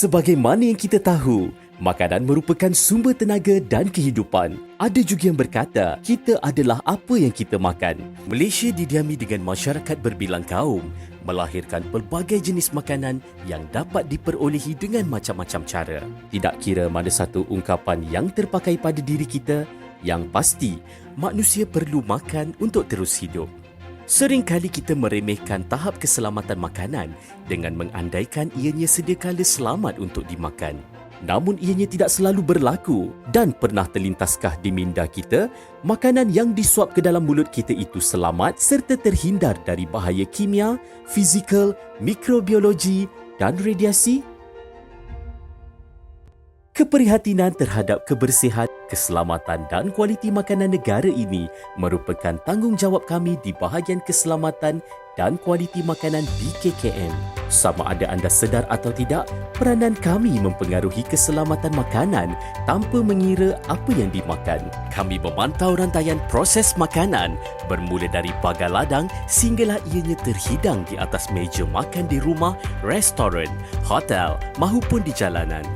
Sebagaimana yang kita tahu, makanan merupakan sumber tenaga dan kehidupan. Ada juga yang berkata, kita adalah apa yang kita makan. Malaysia didiami dengan masyarakat berbilang kaum, melahirkan pelbagai jenis makanan yang dapat diperolehi dengan macam-macam cara. Tidak kira mana satu ungkapan yang terpakai pada diri kita, yang pasti, manusia perlu makan untuk terus hidup. Seringkali kita meremehkan tahap keselamatan makanan dengan mengandaikan ianya sediakala selamat untuk dimakan. Namun ianya tidak selalu berlaku dan pernah terlintaskah di minda kita makanan yang disuap ke dalam mulut kita itu selamat serta terhindar dari bahaya kimia, fizikal, mikrobiologi dan radiasi? Keprihatinan terhadap kebersihan, keselamatan dan kualiti makanan negara ini merupakan tanggungjawab kami di bahagian keselamatan dan kualiti makanan BKKM. Sama ada anda sedar atau tidak, peranan kami mempengaruhi keselamatan makanan tanpa mengira apa yang dimakan. Kami memantau rantaian proses makanan bermula dari pagar ladang sehinggalah ianya terhidang di atas meja makan di rumah, restoran, hotel mahupun di jalanan.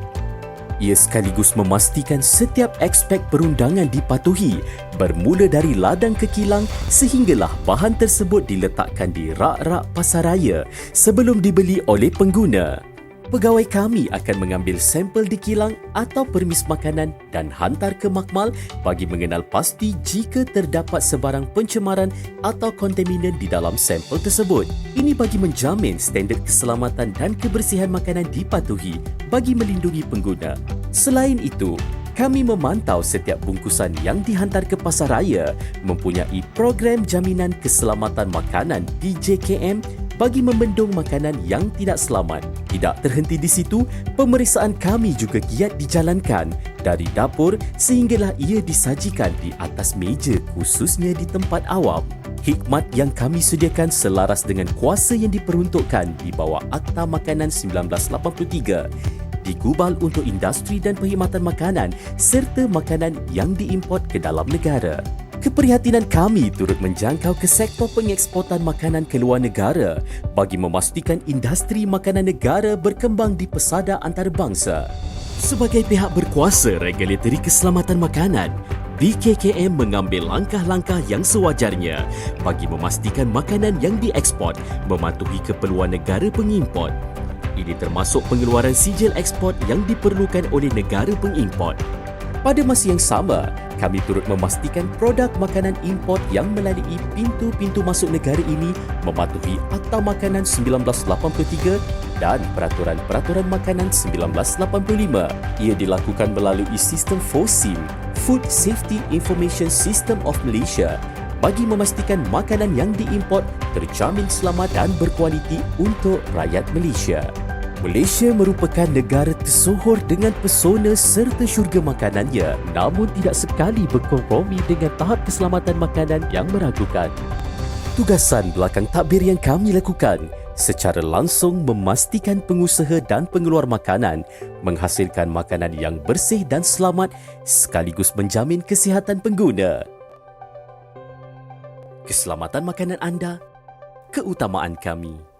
Ia sekaligus memastikan setiap aspek perundangan dipatuhi bermula dari ladang ke kilang sehinggalah bahan tersebut diletakkan di rak-rak pasaraya sebelum dibeli oleh pengguna. Pegawai kami akan mengambil sampel di kilang atau permis makanan dan hantar ke makmal bagi mengenal pasti jika terdapat sebarang pencemaran atau kontaminan di dalam sampel tersebut. Ini bagi menjamin standard keselamatan dan kebersihan makanan dipatuhi bagi melindungi pengguna. Selain itu, kami memantau setiap bungkusan yang dihantar ke pasaraya mempunyai program jaminan keselamatan makanan DJKM bagi membendung makanan yang tidak selamat. Tidak terhenti di situ, pemeriksaan kami juga giat dijalankan dari dapur sehinggalah ia disajikan di atas meja khususnya di tempat awam. Hikmat yang kami sediakan selaras dengan kuasa yang diperuntukkan di bawah Akta Makanan 1983. Digubal untuk industri dan perkhidmatan makanan serta makanan yang diimport ke dalam negara. Keprihatinan kami turut menjangkau ke sektor pengeksportan makanan ke luar negara bagi memastikan industri makanan negara berkembang di pesada antarabangsa. Sebagai pihak berkuasa regulatory keselamatan makanan, BKKM mengambil langkah-langkah yang sewajarnya bagi memastikan makanan yang dieksport mematuhi keperluan negara pengimport. Ini termasuk pengeluaran sijil ekspor yang diperlukan oleh negara pengimport. Pada masa yang sama, kami turut memastikan produk makanan import yang melalui pintu-pintu masuk negara ini mematuhi Akta Makanan 1983 dan Peraturan-Peraturan Makanan 1985. Ia dilakukan melalui sistem FOSIM, Food Safety Information System of Malaysia, bagi memastikan makanan yang diimport terjamin selamat dan berkualiti untuk rakyat Malaysia. Malaysia merupakan negara tersohor dengan pesona serta syurga makanannya, namun tidak sekali berkompromi dengan tahap keselamatan makanan yang meragukan. Tugasan belakang takbir yang kami lakukan secara langsung memastikan pengusaha dan pengeluar makanan menghasilkan makanan yang bersih dan selamat sekaligus menjamin kesihatan pengguna. Keselamatan makanan anda, keutamaan kami.